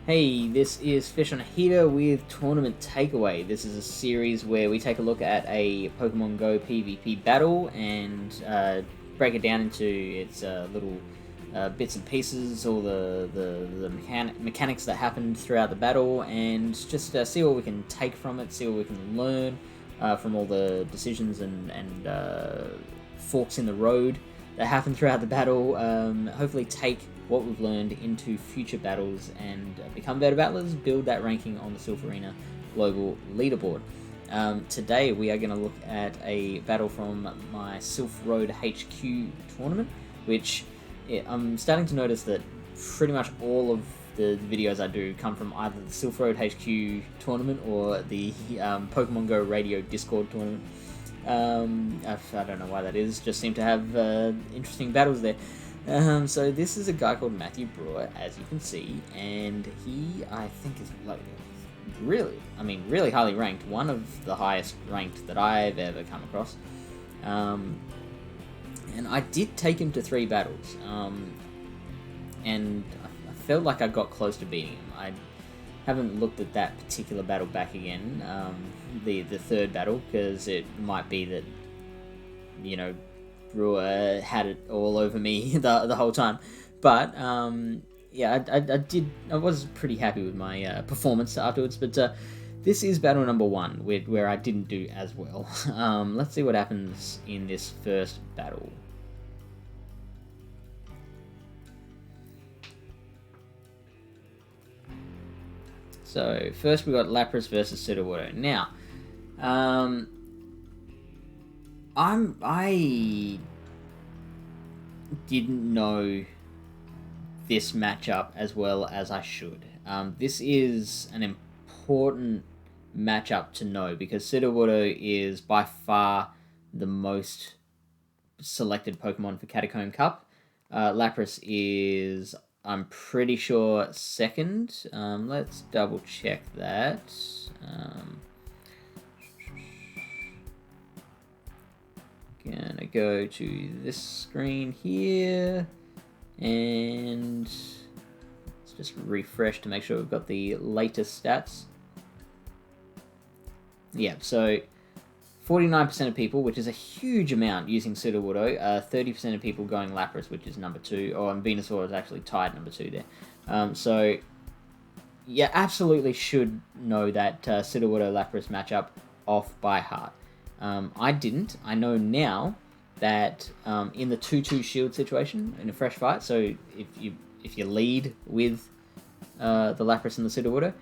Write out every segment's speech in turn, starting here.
Hey, this is Fish on a Heater with Tournament Takeaway. This is a series where we take a look at a Pokemon Go PvP battle and break it down into its little bits and pieces, all the mechanics that happened throughout the battle, and just see what we can take from it, see what we can learn from all the decisions and forks in the road that happened throughout the battle. Hopefully take what we've learned into future battles and become better battlers, build that ranking on the Silph Arena global leaderboard. Today we are going to look at a battle from my Silph Road HQ tournament, which I'm starting to notice that pretty much all of the videos I do come from either the Silph Road HQ tournament or the Pokemon Go Radio Discord tournament. I don't know why that is, just seem to have interesting battles there. So this is a guy called Matthew Brewer, as you can see, and he, I think, is like really highly ranked, one of the highest ranked that I've ever come across. And I did take him to 3 battles, and I felt like I got close to beating him. I haven't looked at that particular battle back again, the third battle, because it might be that, you know, Brewer had it all over me the whole time. But yeah, I was pretty happy with my performance afterwards. But this is battle number 1, where I didn't do as well. Let's see what happens in this first battle. So first we got Lapras versus Sudowoodo. Now, I didn't know this matchup as well as I should. This is an important matchup to know because Sudowoodo is by far the most selected Pokemon for Catacomb Cup. Lapras is, I'm pretty sure, second. Let's double check that. Gonna go to this screen here and let's just refresh to make sure we've got the latest stats. Yeah, so 49% of people, which is a huge amount, using Sudowoodo. 30% of people going Lapras, which is number 2. Oh, and Venusaur is actually tied number 2 there. So yeah, absolutely should know that Sudowoodo Lapras matchup off by heart. I didn't. I know now that in the 2-2 shield situation in a fresh fight, so if you lead with the Lapras and the Sudowoodo,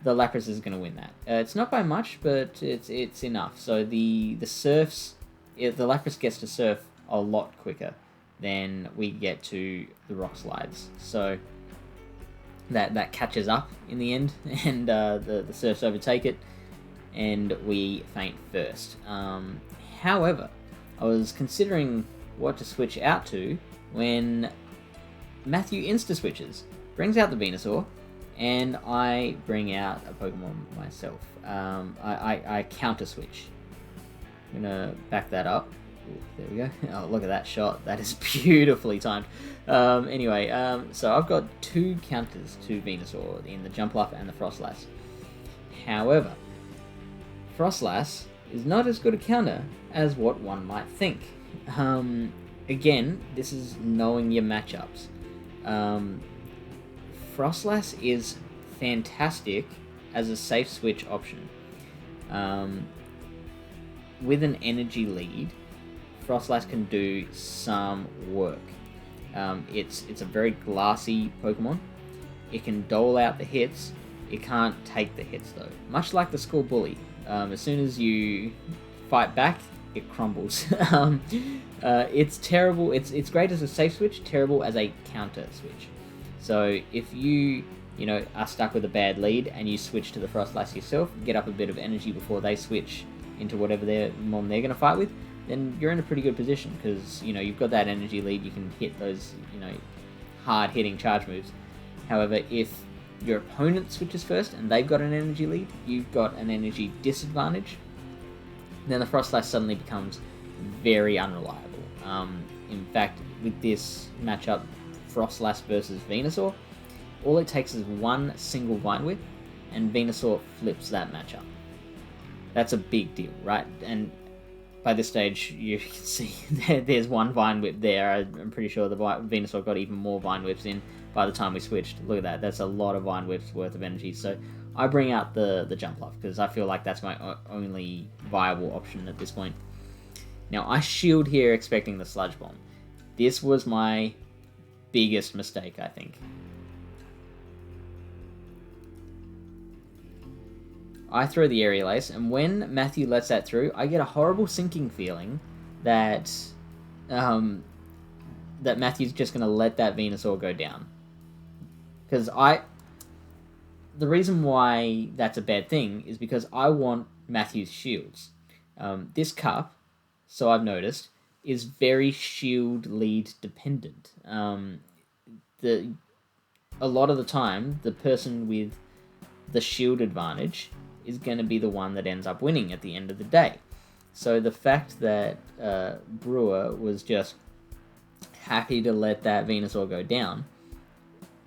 the Lapras is going to win that. It's not by much, but it's enough. So the Surfs, the Lapras gets to Surf a lot quicker than we get to the Rock Slides. So that catches up in the end, and the Surfs overtake it, and we faint first. However, I was considering what to switch out to when Matthew insta-switches, brings out the Venusaur, and I bring out a Pokemon myself. I counter-switch. I'm going to back that up. Ooh, there we go. Oh, look at that shot. That is beautifully timed. Anyway, so I've got 2 counters to Venusaur in the Jumpluff and the Frostlass. However, Frostlass is not as good a counter as what one might think. Again, this is knowing your matchups. Frostlass is fantastic as a safe switch option. With an energy lead, Frostlass can do some work. It's a very glassy Pokemon. It can dole out the hits. It can't take the hits though. Much like the Skull Bully. As soon as you fight back, it crumbles. It's terrible. It's great as a safe switch, terrible as a counter switch. So if you are stuck with a bad lead and you switch to the Frostlass yourself, get up a bit of energy before they switch into whatever mon they're going to fight with, then you're in a pretty good position because you've got that energy lead. You can hit those hard hitting charge moves. However, if your opponent switches first and they've got an energy lead, you've got an energy disadvantage, then the Frostlass suddenly becomes very unreliable. In fact, with this matchup, Frostlass versus Venusaur, all it takes is one single Vine Whip, and Venusaur flips that matchup. That's a big deal, right? And by this stage, you can see there's one Vine Whip there. I'm pretty sure the Venusaur got even more Vine Whips in by the time we switched. Look at that. That's a lot of Vine Whips worth of energy. So I bring out the Jumpluff because I feel like that's my only viable option at this point. Now, I shield here expecting the Sludge Bomb. This was my biggest mistake, I think. I throw the Aerial Ace, and when Matthew lets that through, I get a horrible sinking feeling that that Matthew's just going to let that Venusaur go down. Because the reason why that's a bad thing is because I want Matthew's shields. This cup, so I've noticed, is very shield lead dependent. A lot of the time, the person with the shield advantage is going to be the one that ends up winning at the end of the day. So the fact that Brewer was just happy to let that Venusaur go down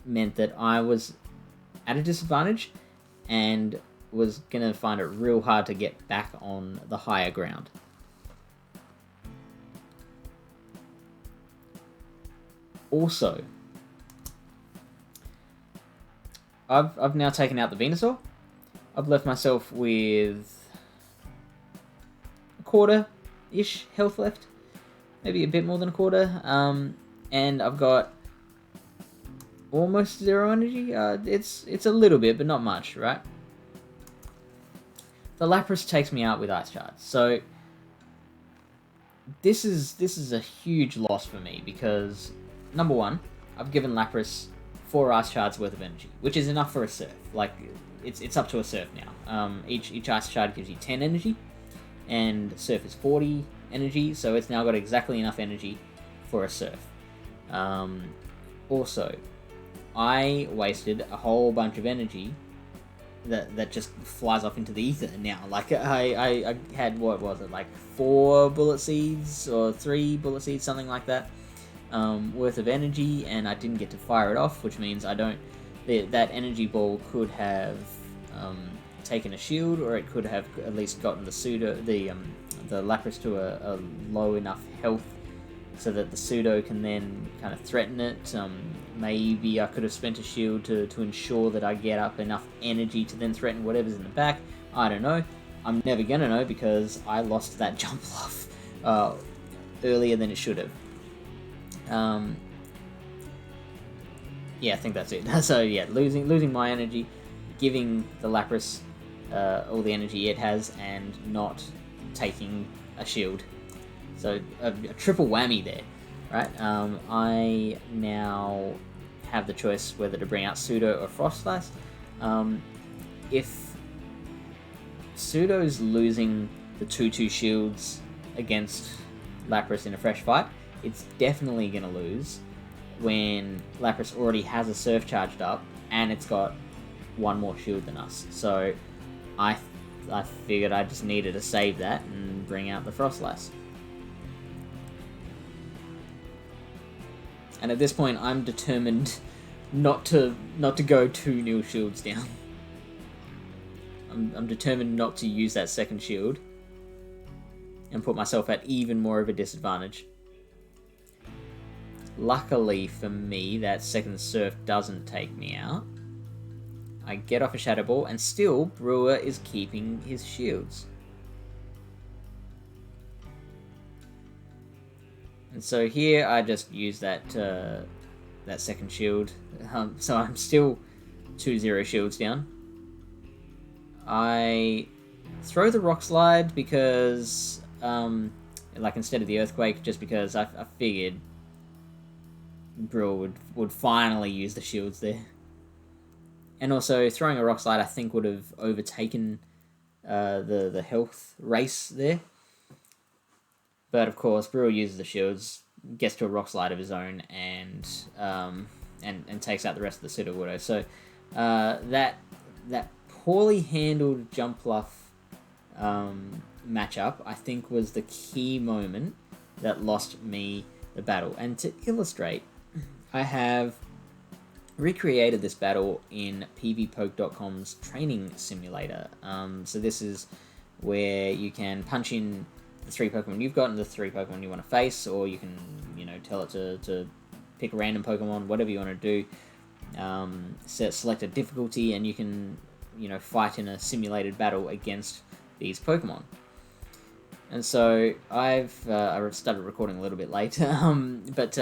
meant that I was at a disadvantage and was going to find it real hard to get back on the higher ground. Also, I've now taken out the Venusaur. I've left myself with a quarter-ish health left. Maybe a bit more than a quarter. And I've got almost 0 energy. It's a little bit, but not much, right? The Lapras takes me out with Ice Shards. So this is a huge loss for me because, number one, I've given Lapras 4 Ice Shards worth of energy, which is enough for a Surf. Like, it's up to a Surf now. Each Ice Shard gives you 10 energy, and Surf is 40 energy, so it's now got exactly enough energy for a Surf. Also, I wasted a whole bunch of energy that just flies off into the ether now. Like, I had, what was it, like 4 Bullet Seeds, or 3 Bullet Seeds, something like that, worth of energy, and I didn't get to fire it off, which means I don't... that energy ball could have taken a shield, or it could have at least gotten the Lapras to a low enough health so that the Pseudo can then kind of threaten it. Maybe I could have spent a shield to ensure that I get up enough energy to then threaten whatever's in the back. I don't know. I'm never gonna know because I lost that Jumpluff earlier than it should have. Yeah, I think that's it. So yeah, losing my energy, giving the Lapras all the energy it has, and not taking a shield. So a triple whammy there, right? I now have the choice whether to bring out Pseudo or Froslass. If Pseudo's losing the 2-2 shields against Lapras in a fresh fight, it's definitely going to lose when Lapras already has a Surf charged up and it's got 1 more shield than us. So I figured I just needed to save that and bring out the Froslass. And at this point, I'm determined not to go 2 new shields down. I'm determined not to use that second shield and put myself at even more of a disadvantage. Luckily for me, that second Surf doesn't take me out. I get off a Shadow Ball, and still Brewer is keeping his shields. And so here I just use that second shield. So I'm still 2-0 shields down. I throw the Rock Slide because, like instead of the Earthquake, just because I figured Brewer would finally use the shields there. And also throwing a Rock Slide I think would have overtaken the health race there. But of course, Brewer uses the shields, gets to a Rock Slide of his own, and takes out the rest of the Sudowoodo. So that poorly handled Jumpluff matchup, I think, was the key moment that lost me the battle. And to illustrate, I have recreated this battle in pvpoke.com's training simulator. So this is where you can punch in the 3 Pokemon you've got and the 3 Pokemon you want to face, or you can, tell it to pick a random Pokemon, whatever you want to do. Select a difficulty, and you can, fight in a simulated battle against these Pokemon. And so I started recording a little bit late, but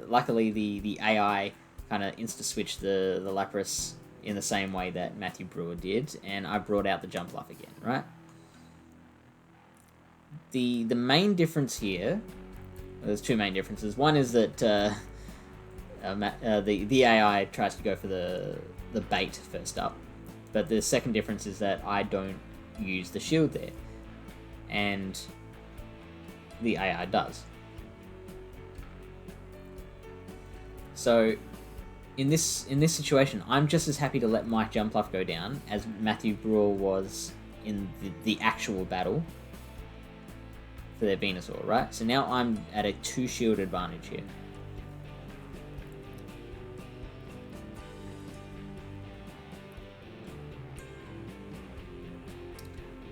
luckily the AI kind of insta-switched the Lapras in the same way that Matthew Brewer did, and I brought out the Jumpluff again, right? The main difference here, there's 2 main differences. One is that the AI tries to go for the bait first up, but the second difference is that I don't use the shield there, and the AI does. So in this situation, I'm just as happy to let my Jumpluff go down as Matthew Brewer was in the actual battle for their Venusaur, right? So now I'm at a 2 shield advantage here.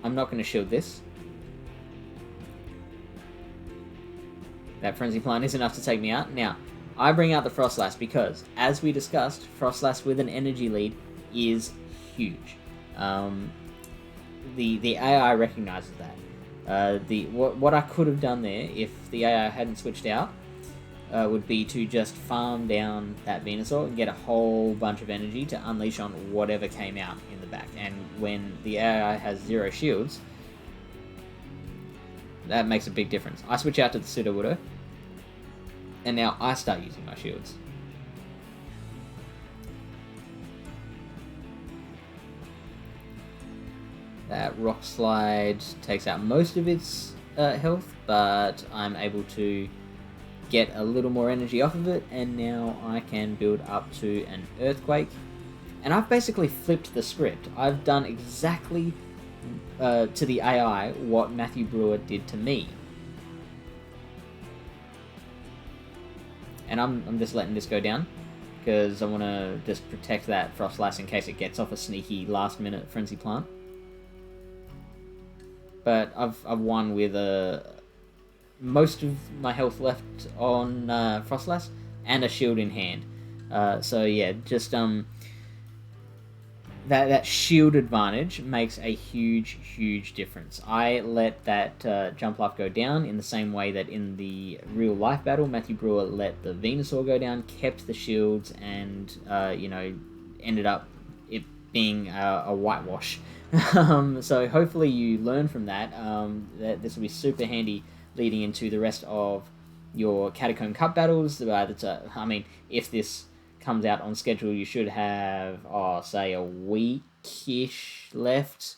I'm not going to shield this. That Frenzy Plant is enough to take me out. Now, I bring out the Frostlass because, as we discussed, Frostlass with an energy lead is huge. The AI recognizes that. What I could have done there, if the AI hadn't switched out, would be to just farm down that Venusaur and get a whole bunch of energy to unleash on whatever came out in the back. And when the AI has 0 shields, that makes a big difference. I switch out to the Sudowoodo, and now I start using my shields. That Rock Slide takes out most of its health, but I'm able to get a little more energy off of it, and now I can build up to an Earthquake. And I've basically flipped the script. I've done exactly to the AI what Matthew Brewer did to me. And I'm just letting this go down because I want to just protect that Frostlass in case it gets off a sneaky last-minute Frenzy Plant. But I've won with most of my health left on Frostlass and a shield in hand. So yeah, just that shield advantage makes a huge difference. I let that Jumpluff go down in the same way that in the real life battle, Matthew Brewer let the Venusaur go down, kept the shields, and ended up it being a whitewash. So hopefully you learn from that. That this will be super handy leading into the rest of your Catacomb Cup battles. I mean, if this comes out on schedule, you should have, say, a week-ish left.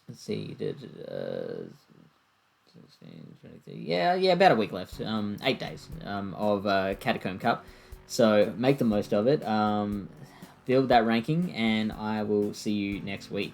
Let's see, 16, 23, yeah, about a week left. 8 days of Catacomb Cup. So make the most of it. Build that ranking, and I will see you next week.